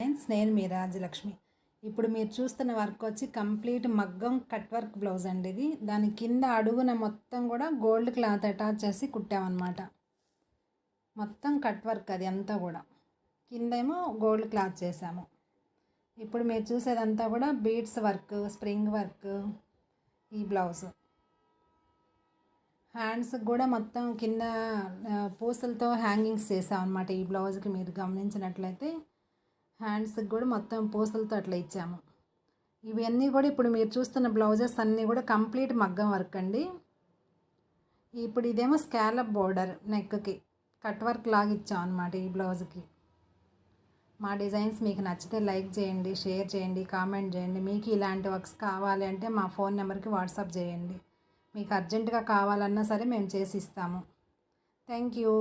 Friends, నేను మీ రాజలక్ష్మి. ఇప్పుడు మీరు చూస్తున్న వర్క్ వచ్చి కంప్లీట్ మగ్గం కట్ వర్క్ బ్లౌజ్ అండి. ఇది దాని కింద అడుగున మొత్తం కూడా గోల్డ్ క్లాత్ అటాచ్ చేసి కుట్టామన్నమాట. మొత్తం కట్ వర్క్ అది అంతా కూడా, కిందేమో గోల్డ్ క్లాత్ చేసాము. ఇప్పుడు మీరు చూసేదంతా కూడా బీడ్స్ వర్క్, స్ప్రింగ్ వర్క్. ఈ బ్లౌజ్ హ్యాండ్స్కి కూడా మొత్తం కింద పూసలతో హ్యాంగింగ్స్ చేసాం అన్నమాట. ఈ బ్లౌజ్కి మీరు గమనించినట్లయితే హ్యాండ్స్కి కూడా మొత్తం పూసలతో అట్లా ఇచ్చాము. ఇవన్నీ కూడా ఇప్పుడు మీరు చూస్తున్న బ్లౌజెస్ అన్నీ కూడా కంప్లీట్ మగ్గం వర్క్ అండి. ఇప్పుడు ఇదేమో స్కాలప్ బోర్డర్, నెక్కి కట్ వర్క్ లాగా ఇచ్చాం అన్నమాట. ఈ బ్లౌజ్కి మా డిజైన్స్ మీకు నచ్చితే లైక్ చేయండి, షేర్ చేయండి, కామెంట్ చేయండి. మీకు ఇలాంటి వర్క్స్ కావాలి అంటే మా ఫోన్ నెంబర్కి వాట్సాప్ చేయండి. మీకు అర్జెంటుగా కావాలన్నా సరే మేము చేసి ఇస్తాము. Thank you.